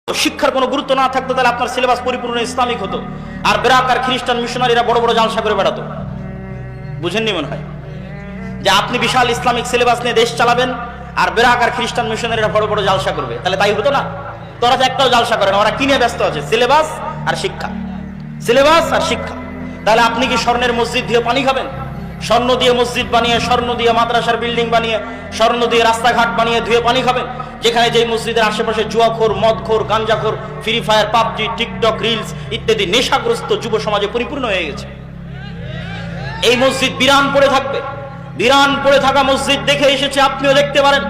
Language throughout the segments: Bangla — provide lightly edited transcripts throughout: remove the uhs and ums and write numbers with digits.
শিক্ষার কোনো গুরুত্ব না থাকতো তাহলে আপনার সিলেবাস পরিপূর্ণ ইসলামিক হতো, আর বেরাক আর খ্রিস্টান মিশনারিরা বড় বড় জালসা করে বেড়াতো। বুঝেননি মনে হয় যে আপনি বিশাল ইসলামিক সিলেবাস নিয়ে দেশ চালাবেন আর বেরাক আর খ্রিস্টান মিশনারিরা বড় বড় জালসা করবে, তাহলে তাই হতো না? তোরা যে একটাও জালসা করে না, ওরা কিনে ব্যস্ত আছে সিলেবাস আর শিক্ষা, সিলেবাস আর শিক্ষা। তাহলে আপনি কি স্বর্ণের মসজিদ দিয়ে পানি খাবেন? স্বর্ণ দিয়ে মসজিদ বানিয়ে, স্বর্ণ দিয়ে মাদ্রাসার বিল্ডিং বানিয়ে, স্বর্ণ দিয়ে রাস্তাঘাট বানিয়ে ধুয়ে পানি খাবেন? যেখানে যেই মসজিদের আশেপাশে জুয়াখোর, মদখোর, গাঞ্জাখোর, free fire, PUBG, TikTok, reels ইত্যাদি নেশাগ্রস্ত যুব সমাজে পরিপূর্ণ হয়ে গেছে। এই মসজিদ বিরান পড়ে থাকবে। বিরান পড়ে থাকা মসজিদ দেখে এসেছে, আপনিও দেখতে পারেন।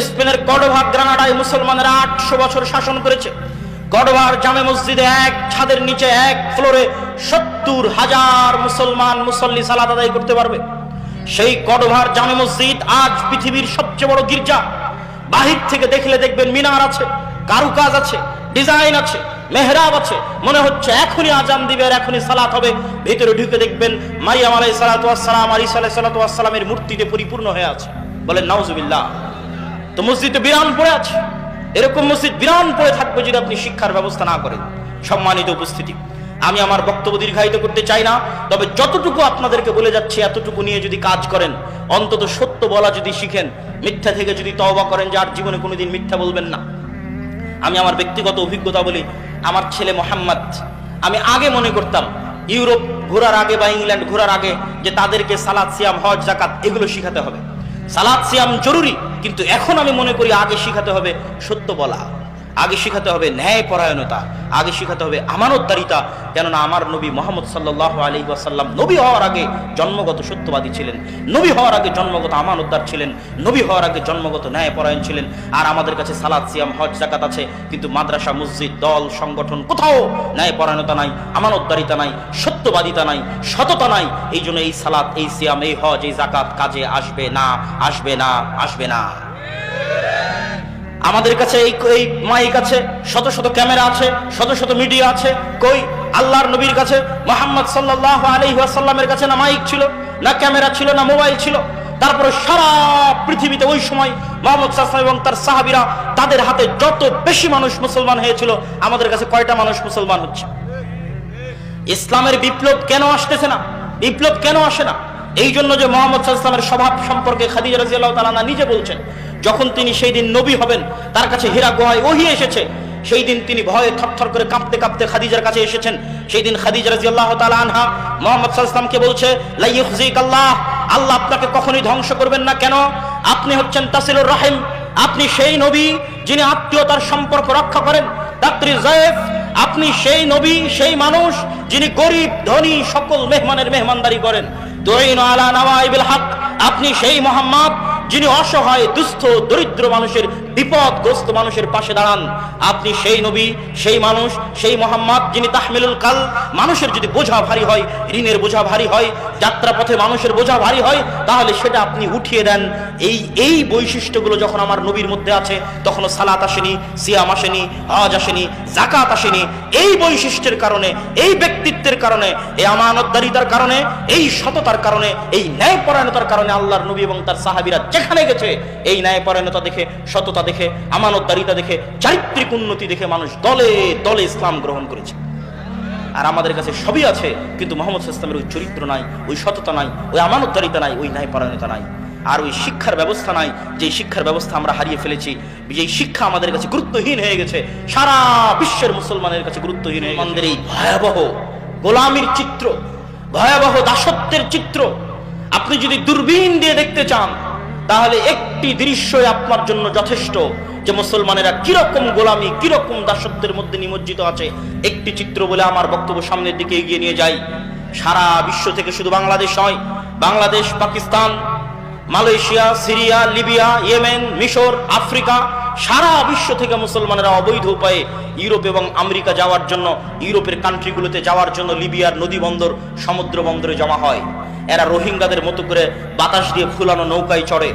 স্পেনের কর্ডোভা গ্রানাডায় মুসলমানেরা 800 বছর শাসন করেছে। কর্ডোভার জামে মসজিদে এক ছাদের নিচে এক ফ্লোরে 70,000 মুসলমান মুসল্লি সালাত আদায় করতে পারবে। সেই কর্ডোভার জামে মসজিদ আজ পৃথিবীর সবচেয়ে বড় গির্জা। বাহির থেকে দেখলে দেখবেন মিনার আছে, কারুকাজ আছে, ডিজাইন আছে, মেহরাব আছে, মনে হচ্ছে এখনই আজান দিবে আর এখনই সালাত হবে। ভিতরে ঢুকে দেখবেন মারিয়াম আলাইহিস সালাতু ওয়াস সালাম আর ঈসা আলাইহিস সালাতু ওয়াস সালামের মূর্তিতে পরিপূর্ণ হয়ে আছে। বলেন নাউজুবিল্লাহ। তো মসজিদে বিরান পড়ে আছে। এরকম মসজিদ বিরান পড়ে থাকবে যদি আপনি শিক্ষার ব্যবস্থা না করেন। সম্মানিত উপস্থিতি, আমি আমার বক্তব্য দীর্ঘায়িত করতে চাই না, তবে যতটুকু আপনাদেরকে বলে যাচ্ছি এতটুকু নিয়ে যদি কাজ করেন, অন্তত সত্য বলা যদি শিখেন, মিথ্যা থেকে যদি তওবা করেন যে আর জীবনে কোনোদিন মিথ্যা বলবেন না। আমি আমার ব্যক্তিগত অভিজ্ঞতা বলি। আমার ছেলে মোহাম্মদ, আমি আগে মনে করতাম ইউরোপ ঘোরার আগে বা ইংল্যান্ড ঘোরার আগে যে তাদেরকে সালাত, সিয়াম, হজ, যাকাত এগুলো শিখাতে হবে। সালাত সিয়াম জরুরি, কিন্তু এখন আমি মনে করি আগে শিখাতে হবে সত্য বলা, আগে শিখাতে হবে ন্যায় পরায়ণতা, আগে শিখাতে হবে আমানতদারিতা। কেননা আমার নবী মুহাম্মদ সাল্লাল্লাহু আলাইহি ওয়াসাল্লাম নবী হওয়ার আগে জন্মগত সত্যবাদী ছিলেন, নবী হওয়ার আগে জন্মগত আমানতদার ছিলেন, নবী হওয়ার আগে জন্মগত ন্যায় পরায়ণ ছিলেন। আর আমাদের কাছে সালাত, সিয়াম, হজ, যাকাত আছে, কিন্তু মাদ্রাসা, মসজিদ, দল, সংগঠন কোথাও ন্যায় পরায়ণতা নাই, আমানতদারিতা নাই, সত্যবাদিতা নাই, সততা নাই। এই জন্য এই সালাত, এই সিয়াম, এই হজ, এই যাকাত কাজে আসবে না, আসবে না, আসবে না। আমাদের কাছে এই মাইক আছে, শত শত ক্যামেরা আছে, শত শত মিডিয়া আছে। কই আল্লাহর নবীর কাছে মুহাম্মদ সাল্লাল্লাহু আলাইহি ওয়াসাল্লামের কাছে না মাইক ছিল, না ক্যামেরা ছিল, না মোবাইল ছিল। তারপরে সারা পৃথিবীতে ওই সময় মুহাম্মদ সাল্লাল্লাহু আলাইহি ওয়াসাল্লাম এবং তার সাহাবীরা তাদের হাতে যত বেশি মানুষ মুসলমান হয়েছিল, আমাদের কাছে কয়টা মানুষ মুসলমান হচ্ছে? ইসলামের বিপ্লব কেন আসতেছে না? বিপ্লব কেন আসে না? এই জন্য যে মুহাম্মদ সাল্লাল্লাহু আলাইহি ওয়াসাল্লামের স্বভাব সম্পর্কে খাদিজা রাদিয়াল্লাহু তাআলা আনহা নিজে বলছেন, যখন তিনি সেই দিন নবী হবেন, তার কাছে হিরা গুহায় ওহী এসেছে, সেই দিন তিনি ভয়ে থরথর করে কাঁপতে কাঁপতে খাদিজার কাছে এসেছেন। সেই দিন খাদিজা রাদিয়াল্লাহু তাআলা আনহা মুহাম্মদ সাল্লাল্লাহু আলাইহি ওয়াসাল্লামকে বলছে, লা ইউখজিকাল্লাহ, আল্লাহ আপনাকে কখনোই ধ্বংস করবেন না। কেন? আপনি হচ্ছেন তাসিলুর রাহিম, আপনি সেই নবী যিনি আত্মীয়তার সম্পর্ক রক্ষা করেন। তাকরি যায়েফ, আপনি সেই নবী, সেই মানুষ যিনি গরিব ধনী সকল মেহমানের মেহমানদারি করেন। তুইনু আলা নাওয়াইবিল হক, আপনি সেই মুহাম্মদ যিনি অসহায়, দুস্থ, দরিদ্র মানুষের, বিপদগ্রস্ত মানুষের পাশে দাঁড়ান। আপনি সেই নবী, সেই মানুষ, সেই মুহাম্মদ যিনি তাহমিলুল কাল, মানুষের যদি বোঝা ভারী হয়, ঋণের বোঝা ভারী হয়, যাত্রাপথে মানুষের বোঝা ভারী হয়, তাহলে সেটা আপনি উঠিয়ে দেন। এই বৈশিষ্ট্যগুলো যখন আমার নবীর মধ্যে আছে, তখনও সালাত আসেনি, সিয়াম আসেনি, হজ আসেনি, যাকাত আসেনি। এই বৈশিষ্ট্যের কারণে, এই ব্যক্তিত্বের কারণে, এই আমানতদারিতার কারণে, এই সততার কারণে, এই ন্যায়পরায়ণতার কারণে আল্লাহর নবী এবং তার সাহাবীরা যেখানে গেছে, এই ন্যায়পরায়ণতা দেখে, সততা দেখে, আমানতদারিতা দেখে, চারিত্রিক উন্নতি দেখে মানুষ দলে দলে ইসলাম গ্রহণ করেছে। আর আমাদের কাছে সবই আছে, কিন্তু মুহাম্মদ সাল্লাল্লাহু আলাইহি ওয়াসাল্লামের ওই চরিত্র নাই, ওই সততা নাই, ওই আমানতদারিতা নাই, ওই ন্যায়পরায়ণতা নাই, আর ওই শিক্ষার ব্যবস্থা নাই। যে শিক্ষার ব্যবস্থা আমরা হারিয়ে ফেলেছি, যেই শিক্ষা আমাদের কাছে গুরুত্বহীন হয়ে গেছে, সারা বিশ্বের মুসলমানের কাছে গুরুত্বহীন হয়ে গেছে। এই ভয়াবহ গোলামির চিত্র, ভয়াবহ দাসত্বের চিত্র আপনি যদি দূরবীন দিয়ে দেখতে চান, তাহলে একটি দৃশ্যই আপনার জন্য যথেষ্ট যে মুসলমানেরা কিরকম গোলামি, কিরকম দাসত্বের মধ্যে নিমজ্জিত আছে। একটি চিত্র বলে আমার বক্তব্য সামনের দিকে এগিয়ে নিয়ে যাই। সারা বিশ্ব থেকে, শুধু বাংলাদেশ নয়, Bangladesh, Pakistan, Malaysia, Syria, Libya, Yemen, মিশর, আফ্রিকা, সারা বিশ্ব থেকে মুসলমানেরা অবৈধ উপায়ে ইউরোপ এবং আমেরিকা যাওয়ার জন্য, ইউরোপের কান্ট্রিগুলোতে যাওয়ার জন্য লিবিয়ার নদী বন্দর, সমুদ্র বন্দরে জমা হয়। এরা রোহিঙ্গাদের মতো করে বাতাস দিয়ে ফুলানো নৌকায় চড়ে,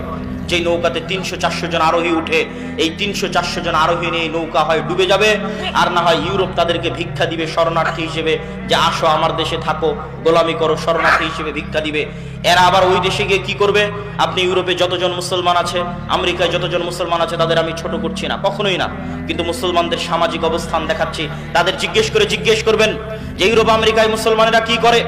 যে নৌকাতে 300-400 জন আরোহী উঠে, এই 300-400 জন আরোহী নিয়ে নৌকা হয় ডুবে যাবে, আর না হয় ইউরোপ তাদেরকে ভিক্ষা দিবে শরণার্থী হিসেবে, যে আসো আমার দেশে থাকো, গোলামি করো, শরণার্থী হিসেবে ভিক্ষা দিবে। এরা আবার ওই দেশে গিয়ে কি করবে? আপনি ইউরোপে যতজন মুসলমান আছে, আমেরিকায় যতজন মুসলমান আছে, তাদের আমি ছোট করছি না, কখনোই না, কিন্তু মুসলমানদের সামাজিক অবস্থান দেখাচ্ছি। তাদের জিজ্ঞেস করবেন যে ইউরোপ আমেরিকায় মুসলমানেরা কি করে,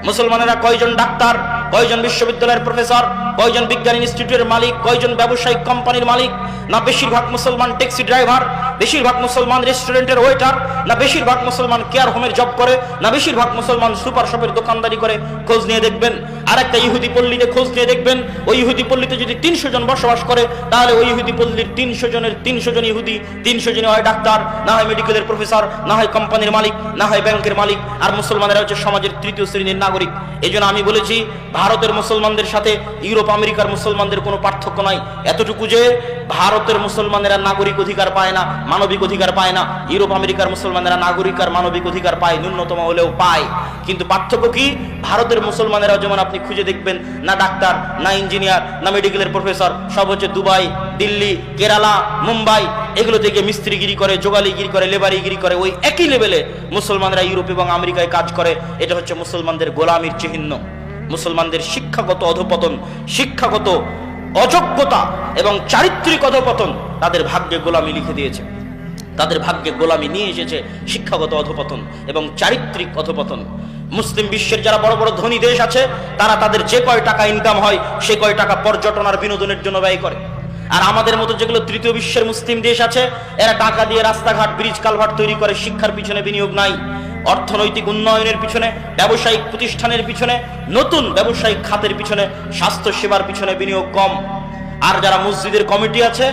মুসলমানেরা কয়জন ডাক্তার, কয়জন বিশ্ববিদ্যালয়ের প্রফেসর, কয়জন বিজ্ঞান ইনস্টিটিউটের মালিক, কয়জন ব্যবসায়িক কোম্পানির মালিক, না বেশিরভাগ মুসলমান ট্যাক্সি ড্রাইভার, বেশিরভাগ মুসলমান রেস্টুরেন্টের ওয়েটার, না বেশিরভাগ মুসলমান কেয়ার হোমের জব করে, না বেশিরভাগ মুসলমান সুপার শপের দোকানদারি করে, খোঁজ নিয়ে দেখবেন। আর একটা ইহুদি পল্লীতে খোঁজ নিয়ে দেখবেন, ওই ইহুদি পল্লীতে যদি 300 জন বসবাস করে, তাহলে ওই ইহুদি পল্লীর 300 জনের 300 জন ইহুদি, 300 জনই হয় ডাক্তার, না হয় মেডিকেলের প্রফেসর, না হয় কোম্পানির মালিক, না হয় ব্যাংকের মালিক, আর মুসলমানেরা হচ্ছে সমাজের তৃতীয় শ্রেণীর নাগরিক। এই জন্য আমি বলেছি, ভারতের মুসলমানদের সাথে ইউরোপ আমেরিকার মুসলমানদের কোনো পার্থক্য নাই, এতটুকু যে ভারতের মুসলমানেরা নাগরিক অধিকার পায় না, মানবিক অধিকার পায় না, ইউরোপ আমেরিকার মুসলমানেরা নাগরিক আর মানবিক অধিকার পায়, ন্যূনতম হলেও পায়। কিন্তু পার্থক্য কি? ভারতের মুসলমানেরা যেমন আপনি খুঁজে দেখবেন, না ডাক্তার, না ইঞ্জিনিয়ার, না মেডিকেলের প্রফেসর, সব হচ্ছে দুবাই, দিল্লি, কেরালা, মুম্বাই, এগুলো থেকে মিস্ত্রিগিরি করে, যোগালিগিরি করে, লেবারিগিরি করে। ওই একই লেভেলে মুসলমানরা ইউরোপ এবং আমেরিকায় কাজ করে। এটা হচ্ছে মুসলমানদের গোলামির চিহ্ন। মুসলমানদের শিক্ষাগত অধপতন, শিক্ষাগত অযোগ্যতা এবং চারিত্রিক অধপতন তাদের ভাগ্যে গোলামি লিখে দিয়েছে। তাদের ভাগ্যে গোলামি নিয়ে এসেছে শিক্ষাগত অধপতন এবং চারিত্রিক অধপতন। মুসলিম বিশ্বের যারা বড় বড় ধনী দেশ আছে, তারা তাদের যে কয় টাকা ইনকাম হয়, সে কয় টাকা পর্যটন আর বিনোদনের জন্য ব্যয় করে। আর আমাদের মতো যেগুলো তৃতীয় বিশ্বের মুসলিম দেশ আছে, এরা টাকা দিয়ে রাস্তাঘাট, ব্রিজ, কালভার্ট তৈরি করে, শিক্ষার পিছনে বিনিয়োগ নাই, অর্থনৈতিক উন্নয়নের পিছনে, ব্যবসায়িক প্রতিষ্ঠানের পিছনে, নতুন ব্যবসায়িক খাতের পিছনে, স্বাস্থ্য সেবার পিছনে বিনিয়োগ কম। আর যারা মসজিদের কমিটি আছে,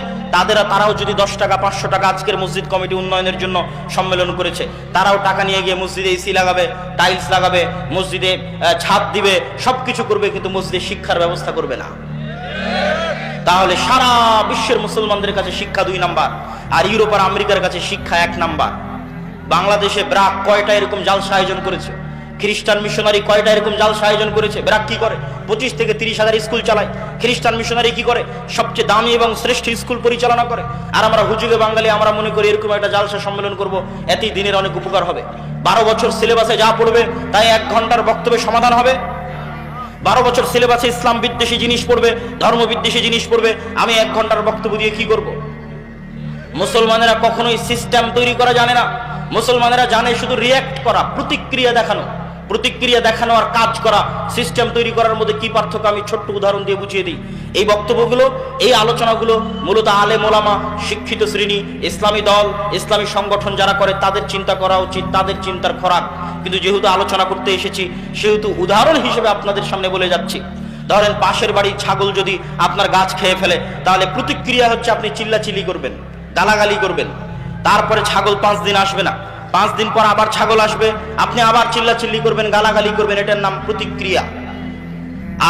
তারাও যদি 10 টাকা 500 টাকা, আজকের মসজিদ কমিটি উন্নয়নের জন্য সম্মেলন করেছে, তারাও টাকা নিয়ে গিয়ে মসজিদে এসি লাগাবে, টাইলস লাগাবে, মসজিদে ছাদ দিবে, সবকিছু করবে, কিন্তু মসজিদে শিক্ষার ব্যবস্থা করবে না। তাহলে সারা বিশ্বের মুসলমানদের কাছে শিক্ষা 2 নাম্বার, আর ইউরোপ আর আমেরিকার কাছে শিক্ষা 1 নাম্বার। বাংলাদেশে ব্রাক কয়টা এরকম জালসা আয়োজন করেছে? খ্রিস্টান মিশনারি কয়টা এরকম জালসা আয়োজন করেছে? ব্রাক কি করে? 25 থেকে 30 হাজার স্কুল চালায়। খ্রিস্টান মিশনারি কি করে? সবচেয়ে দামি এবং শ্রেষ্ঠ স্কুল পরিচালনা করে। আর আমরা হুজুগে বাঙালি, আমরা মনে করি এরকম একটা জালসা সম্মেলন করব, এতেই দিনের অনেক উপকার হবে। 12 বছর সিলেবাসে যা পড়বে তাই 1 ঘন্টার বক্তব্যে সমাধান হবে? 12 বছর সিলেবাসে ইসলাম বিদ্বেষী জিনিস পড়বে, ধর্ম বিদ্বেষী জিনিস পড়বে, আমি 1 ঘন্টার বক্তব্য দিয়ে কি করব? মুসলমানেরা কখনোই সিস্টেম তৈরি করা জানে না। মুসলমানেরা জানে শুধু রিয়্যাক্ট করা, প্রতিক্রিয়া দেখানো আর কাজ করা। সিস্টেম তৈরি করার মধ্যে কি পার্থক্য আমি ছোট্ট উদাহরণ দিয়ে বুঝিয়ে দিই। এই বক্তব্যগুলো, এই আলোচনাগুলো মূলত আলেম ওলামা, শিক্ষিত শ্রেণী, ইসলামী দল, ইসলামী সংগঠন যারা করে তাদের চিন্তা করা উচিত, তাদের চিন্তার খোরাক। কিন্তু যেহেতু আলোচনা করতে এসেছি, সেহেতু উদাহরণ হিসেবে আপনাদের সামনে বলে যাচ্ছি। ধরেন পাশের বাড়ির ছাগল যদি আপনার গাছ খেয়ে ফেলে, তাহলে প্রতিক্রিয়া হচ্ছে আপনি চিল্লাচিল্লি করবেন, গালাগালি করবেন। তারপরে ছাগল 5 দিন আসবে না, 5 দিন পর আবার ছাগল আসবে, আপনি আবার চিল্লাচিল্লি করবেন, গালাগালি করবেন। এটার নাম প্রতিক্রিয়া।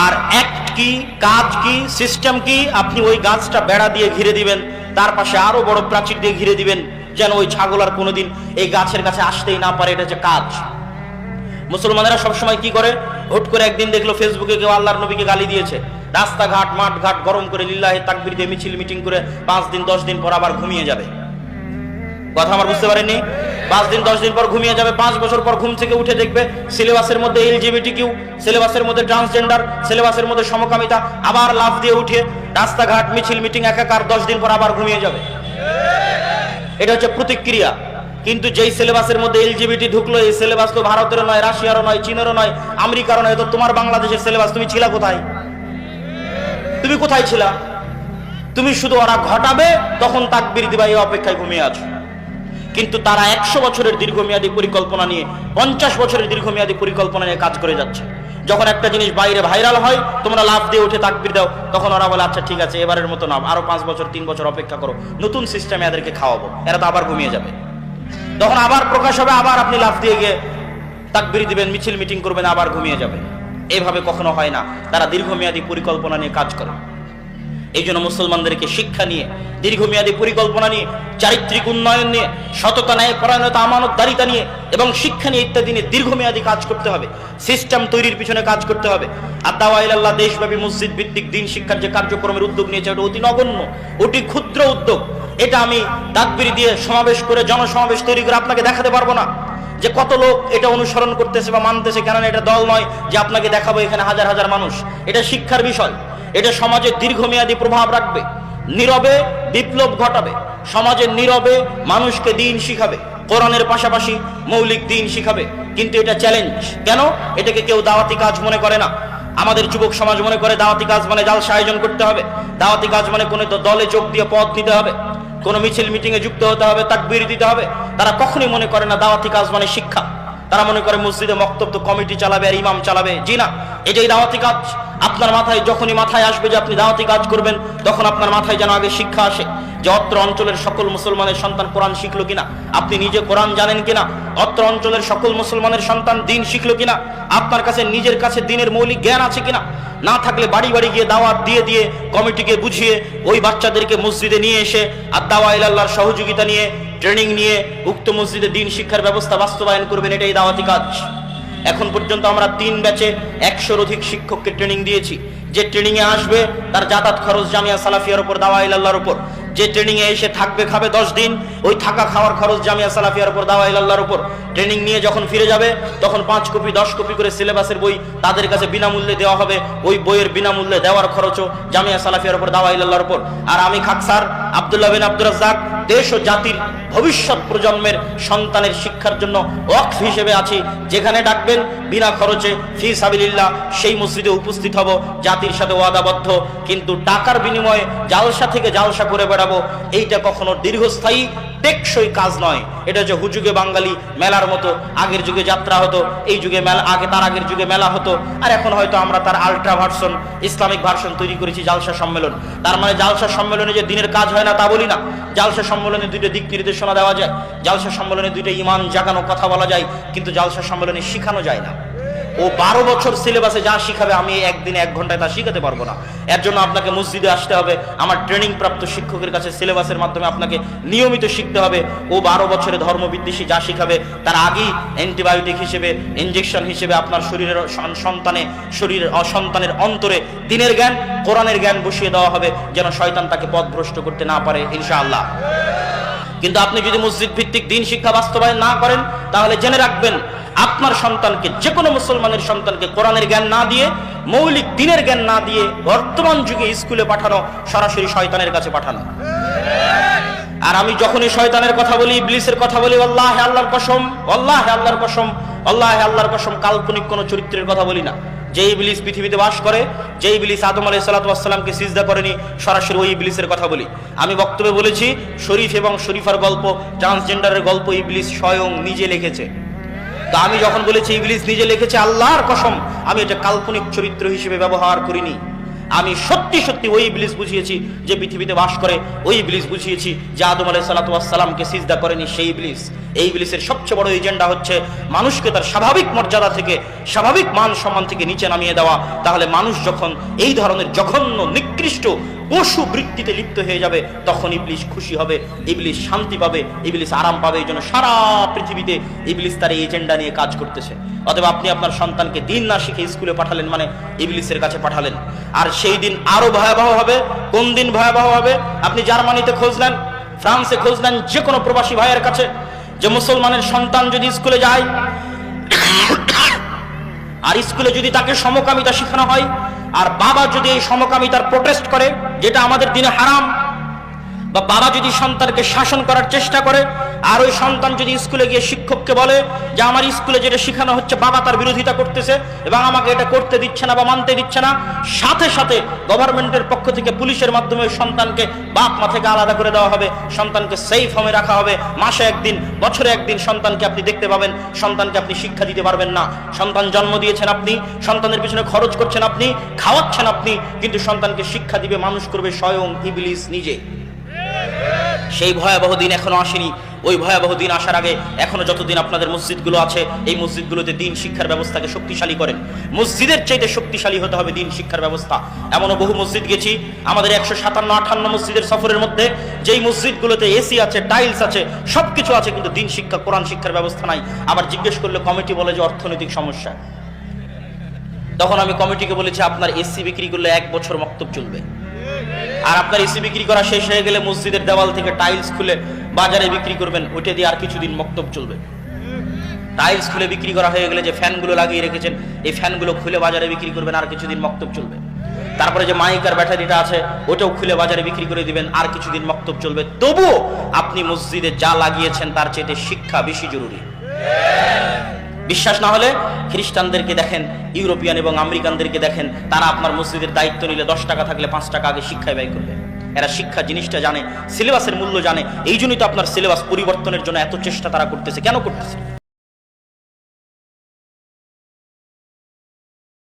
আর অ্যাক্ট কি, কাজ কি, সিস্টেম কি? আপনি ওই গাছটা বেড়া দিয়ে ঘিরে দিবেন, তার পাশে আরো বড় প্রাচীর দিয়ে ঘিরে দিবেন, যেন ওই ছাগল আর কোনোদিন এই গাছের কাছে আসতেই না পারে। এটা হচ্ছে কাজ। মুসলমানেরা সবসময় কি করে? হুট করে একদিন দেখলো ফেসবুকে কেউ আল্লাহর নবীকে গালি দিয়েছে, রাস্তাঘাট, মাঠঘাট গরম করে লিল্লাহি তাকবীর দিয়ে মিছিল মিটিং করে 5 দিন 10 দিন পর আবার ঘুমিয়ে যাবে। কথা আমার বুঝতে পারেননি? 5 দিন 10 দিন পর ঘুমিয়ে যাবে। 5 বছর পর ঘুম থেকে উঠে দেখবে সিলেবাসের মধ্যে এলজিবিটিকিউ, সিলেবাসের মধ্যে ট্রান্সজেন্ডার, সিলেবাসের মধ্যে সমকামিতা, আবার লাফ দিয়ে উঠে রাস্তাঘাট, মিছিল মিটিং একাকার, 10 দিন পর আবার ঘুমিয়ে যাবে। এটা হচ্ছে প্রতিক্রিয়া। কিন্তু যেই সিলেবাসের মধ্যে এলজিবিটি ঢুকলো, এই সিলেবাস তো ভারতেরও নয়, রাশিয়ারও নয়, চীনেরও নয়, আমেরিকারও নয়, তো তোমার বাংলাদেশের সিলেবাস। তুমি ছিলা কোথায়? তুমি কোথায় ছিলা? তুমি শুধু ওরা ঘটাবে তখন তাকবীর দিবা, এই অপেক্ষায় ঘুমিয়ে আছো। কিন্তু তারা 100 বছরের দীর্ঘমেয়াদী পরিকল্পনা নিয়ে, 50 বছরের দীর্ঘমেয়াদী পরিকল্পনা নিয়ে কাজ করে যাচ্ছে। যখন একটা জিনিস বাইরে ভাইরাল হয়, তোমরা লাফ দিয়ে উঠে তাকবীর দাও, তখন ওরা বলে আচ্ছা ঠিক আছে, এবারের মতো না, আরো 5 বছর 3 বছর অপেক্ষা করো, নতুন সিস্টেমে এদেরকে খাওয়াবো। এরা তো আবার ঘুমিয়ে যাবে। তখন আবার প্রকাশ হবে, আবার আপনি লাফ দিয়ে গিয়ে তাকবীর দিবেন, মিছিল মিটিং করবেন, আবার ঘুমিয়ে যাবে। এভাবে কখনো হয় না। তারা দীর্ঘমেয়াদী পরিকল্পনা নিয়ে কাজ করে। এই জন্য মুসলমানদেরকে শিক্ষা নিয়ে, দীর্ঘমেয়াদী পরিকল্পনা নিয়ে, চারিত্রিক উন্নয়ন নিয়ে, সততা, ন্যায় পরায়ণতা, আমানতদারিতা নিয়ে এবং শিক্ষা নিয়ে ইত্যাদি নিয়ে দীর্ঘমেয়াদী কাজ করতে হবে। সিস্টেম তৈরির পিছনে কাজ করতে হবে। আদ-দাওয়া ইলাল্লাহ দেশব্যাপী মসজিদ ভিত্তিক দিন শিক্ষার যে কার্যক্রমের উদ্যোগ নিয়েছে ওটা অতি নগণ্য, অতি ক্ষুদ্র উদ্যোগ। এটা আমি তাকবীর দিয়ে সমাবেশ করে, জনসমাবেশ তৈরি করে আপনাকে দেখাতে পারবো না যে কত লোক এটা অনুসরণ করতেছে বা মানতেছে। কেননা এটা দল নয় যে আপনাকে দেখাবো এখানে হাজার হাজার মানুষ। এটা শিক্ষার বিষয়। এটা সমাজে দীর্ঘমেয়াদী প্রভাব রাখবে, নীরবে বিপ্লব ঘটাবে, সমাজের নীরবে মানুষকে দিন শিখাবে, কোরআনের পাশাপাশি মৌলিক দিন শিখাবে। কিন্তু এটা চ্যালেঞ্জ। কেন? এটাকে কেউ দাওয়াতি কাজ মনে করে না। আমাদের যুবক সমাজ মনে করে দাওয়াতি কাজ মানে জালসা আয়োজন করতে হবে, দাওয়াতি কাজ মানে কোনো দলে যোগ দিয়ে পদ নিতে হবে, কোনো মিছিল মিটিং এ যুক্ত হতে হবে, তাকবীর দিতে হবে। তারা কখনোই মনে করে না দাওয়াতি কাজ মানে শিক্ষা। তারা মনে করে মসজিদে মক্তব তো কমিটি চালাবে আর ইমাম চালাবে। জি না, এটাই দাওয়াতি কাজ। আপনার মাথায় যখনই মাথায় আসবে যে আপনি দাওয়াতি কাজ করবেন, তখন আপনার মাথায় যেন আগে শিক্ষা আসে যে অত্র অঞ্চলের সকল মুসলমানের সন্তান কোরআন শিখলো কিনা, আপনি নিজে কোরআন জানেন কিনা, অত্র অঞ্চলের সকল মুসলমানের সন্তান দিন শিখলো কিনা, আপনার কাছে নিজের কাছে দিনের মৌলিক জ্ঞান আছে কিনা। না থাকলে বাড়ি বাড়ি গিয়ে দাওয়াত দিয়ে দিয়ে কমিটিকে বুঝিয়ে ওই বাচ্চাদেরকে মসজিদে নিয়ে এসে আদ-দাওয়া ইলাল্লাহর সহযোগিতা নিয়ে, ট্রেনিং নিয়ে উক্ত মসজিদে দিন শিক্ষার ব্যবস্থা বাস্তবায়ন করবেন। এটাই দাওয়াতি কাজ। এখন পর্যন্ত আমরা 3 ব্যাচে 100-র অধিক শিক্ষককে ট্রেনিং দিয়েছি। যে ট্রেনিং এ আসবে তার যাতায়াত খরচ জামিয়া সালাফিয়ার উপর, দাওয়া ইলাল্লাহর উপর। যে ট্রেনিং এ এসে থাকবে খাবে 10 দিন, ওই থাকা খাওয়ার খরচ জামিয়া সালাফিয়ার উপর, দাওয়া ইলাল্লাহর উপর। ট্রেনিং নিয়ে যখন ফিরে যাবে তখন 5 কপি 10 কপি করে সিলেবাসের বই তাদের কাছে বিনামূল্যে দেওয়া হবে। ওই বইয়ের বিনামূল্যে দেওয়ার খরচও জামিয়া সালাফিয়ার উপর, দাওয়া ইলাল্লাহর উপর। আর আমি খাকসার আব্দুল্লাহ বিন আব্দুর রাজ্জাক দেশ ও জাতির ভবিষ্যৎ প্রজন্মের সন্তানের শিক্ষার জন্য ওয়াকফ হিসেবে আছি। যেখানে ডাকবেন বিনা খরচে ফি সাবিলিল্লাহ সেই মসজিদে উপস্থিত হব, জাতির সাথে ওয়াদাবদ্ধ। কিন্তু টাকার বিনিময়ে জালসা থেকে জালসা করে বেড়াবো, এইটা কখনো দীর্ঘস্থায়ী টেকসই কাজ নয়। এটা হচ্ছে হুজুগে বাঙালি মেলার মতো। আগের যুগে যাত্রা হতো, এই যুগে মেলা, তার আগের যুগে মেলা হতো, আর এখন হয়তো আমরা তার আলট্রা ভার্সন, ইসলামিক ভার্সন তৈরি করেছি, জালসা সম্মেলন। তার মানে জালসা সম্মেলনে যে দিনের কাজ হয় না তা বলি না। জালসা সম্মেলনে 2টা দিক নির্দেশনা দেওয়া যায়, জালসা সম্মেলনে 2টা ইমান জাগানো কথা বলা যায়, কিন্তু জালসা সম্মেলনে শিখানো যায় না। ও 12 বছর সিলেবাসে যা শিখাবে আমি একদিনে 1 ঘন্টায় তা শিখাতে পারবো না। এর জন্য আপনাকে মসজিদে আসতে হবে, আমার ট্রেনিং প্রাপ্ত শিক্ষকের কাছে সিলেবাসের মাধ্যমে আপনাকে নিয়মিত শিখতে হবে। ও 12 বছরে ধর্মবিদ্বেষী যা শিখাবে তার আগেই অ্যান্টিবায়োটিক হিসেবে, ইনজেকশন হিসেবে আপনার শরীরের সন্তানের অন্তরে দিনের জ্ঞান, কোরআনের জ্ঞান বসিয়ে দেওয়া হবে, যেন শয়তান তাকে পথভ্রষ্ট করতে না পারে ইনশাআল্লাহ। কিন্তু আপনি যদি মসজিদ ভিত্তিক দিন শিক্ষা বাস্তবায়ন না করেন, তাহলে জেনে রাখবেন আপনার সন্তানকে, যে কোনো মুসলমানের সন্তানকে কোরআনের জ্ঞান না দিয়ে, মৌলিক দিনের জ্ঞান না দিয়ে বর্তমান যুগে স্কুলে পাঠানো সরাসরি শয়তানের কাছে পাঠানো। আর আমি যখনই শয়তানের কথা বলি, ইবলিসের কথা বলি, আল্লাহে আল্লাহর কসম, আল্লাহে আল্লাহর কসম, আল্লাহে আল্লাহর কসম, কাল্পনিক কোনো চরিত্রের কথা বলি না। যে ইবলিস পৃথিবীতে বাস করে, যে ইবলিস আদম আলাইহিস সালাতু ওয়াস সালামকে সিজদা করেনি, সরাসরি ওই ইবলিসের কথা বলি। আমি বক্তব্যে বলেছি শরীফ এবং শরীফার গল্প, ট্রান্সজেন্ডারের গল্প ইবলিস স্বয়ং নিজে লিখেছে। তো আমি যখন বলেছি ইবলিস নিজে লিখেছে, আল্লাহর কসম আমি এটা কাল্পনিক চরিত্র হিসেবে ব্যবহার করিনি। আমি সত্যি সত্যি ওই ইবলিস বুঝিয়েছি যে পৃথিবীতে বাস করে, ওই ইবলিস বুঝিয়েছি যে আদম আলাইহিস সালাতু ওয়াস সালামকে সিজদা করেনি সেই ইবলিস। এই ইবলিসের সবচেয়ে বড় এজেন্ডা হচ্ছে মানুষকে তার স্বাভাবিক মর্যাদা থেকে, স্বাভাবিক মান সম্মান থেকে নিচে নামিয়ে দেওয়া। তাহলে মানুষ যখন এই ধরনের জঘন্য নিকৃষ্ট পশু বৃত্তিতে লিপ্ত হয়ে যাবে, তখন ইবলিস খুশি হবে, ইবলিস শান্তি পাবে, ইবলিস আরাম পাবে। এই জন্য সারা পৃথিবীতে ইবলিস তার এই এজেন্ডা নিয়ে কাজ করতেছে। অতএব আপনি আপনার সন্তানকে দিন না শিখে স্কুলে পাঠালেন মানে ইবলিসের কাছে পাঠালেন। আর সেই দিন আরো ভয়াবহ হবে। কোন দিন ভয়াবহ হবে? আপনি জার্মানিতে খোঁজ নেন, ফ্রান্সে খোঁজ নেন, যে কোনো প্রবাসী ভাইয়ের কাছে, যে মুসলমানের সন্তান যদি স্কুলে যায় আর স্কুলে যদি তাকে সমকামিতা শেখানো হয়, আর বাবা যদি এই সমকামিতার প্রোটেস্ট করে, যেটা আমাদের দিনে হারাম, বা বাবা যদি সন্তানকে শাসন করার চেষ্টা করে, আর ওই সন্তান যদি স্কুলে গিয়ে শিক্ষককে বলে যে আমার স্কুলে যেটা শেখানো হচ্ছে বাবা তার বিরোধিতা করতেছে এবং আমাকে এটা করতে দিচ্ছে না বা মানতে দিচ্ছে না, সাথে সাথে গভর্নমেন্টের পক্ষ থেকে পুলিশের মাধ্যমে সন্তানকে বাপ মা থেকে আলাদা করে দেওয়া হবে, সন্তানকে সেফ হোমে রাখা হবে। মাসে 1 দিন, বছরে 1 দিন সন্তানকে আপনি দেখতে পাবেন, সন্তানকে আপনি শিক্ষা দিতে পারবেন না। সন্তান জন্ম দিয়েছেন আপনি, সন্তানের পিছনে খরচ করছেন আপনি, খাওয়াচ্ছেন আপনি, কিন্তু সন্তানকে শিক্ষা দিবে, মানুষ করবে স্বয়ং ইবলিস নিজে। সেই ভয়াবহ দিন এখনো আসেনি। ওই ভয়াবহ দিন আসার আগে এখনো যতদিন আপনাদের মসজিদগুলো আছে, এই মসজিদগুলোতে দিন শিক্ষার ব্যবস্থাকে শক্তিশালী করেন। মসজিদের চাইতে শক্তিশালী হতে হবে দিন শিক্ষার ব্যবস্থা। এমনও বহু মসজিদ গেছি আমাদের 157-58 মসজিদের সফরের মধ্যে, যেই মসজিদগুলোতে এসি আছে, টাইলস আছে, সবকিছু আছে, কিন্তু দিন শিক্ষা, কোরআন শিক্ষার ব্যবস্থা নাই। আবার জিজ্ঞেস করলে কমিটি বলে যে অর্থনৈতিক সমস্যা। তখন আমি কমিটিকে বলেছি, আপনার এসি বিক্রি করলে 1 বছর মক্তব চলবে, আর আপনার এসি বিক্রি করা শেষ হয়ে গেলে মসজিদের দেওয়াল থেকে টাইলস খুলে বাজারে বিক্রি করবেন, ওইটা দিয়ে আর কিছুদিন মক্তব চলবে। টাইলস খুলে বিক্রি করা হয়ে গেলে যে ফ্যানগুলো লাগিয়ে রেখেছেন, এই ফ্যানগুলো খুলে বাজারে বিক্রি করবেন, আর কিছুদিন মক্তব চলবে। তারপরে যে মাইক আর ব্যাটারিটা আছে, ওটাও খুলে বাজারে বিক্রি করে দিবেন, আর কিছুদিন মক্তব চলবে। তবুও আপনি মসজিদে যা লাগিয়েছেন তার চেয়ে শিক্ষা বেশি জরুরি। বিশ্বাস না হলে খ্রিস্টানদেরকে দেখেন, ইউরোপিয়ান এবং আমেরিকানদেরকে দেখেন, তারা আপনার মসজিদের দায়িত্ব নিলে 10 টাকা থাকলে 5 টাকা আগে শিক্ষায় ব্যয় করবে। এরা শিক্ষা জিনিসটা জানে, সিলেবাসের মূল্য জানে। এই জন্যই তো আপনার সিলেবাস পরিবর্তনের জন্য এত চেষ্টা তারা করতেছে। কেন করতেছে?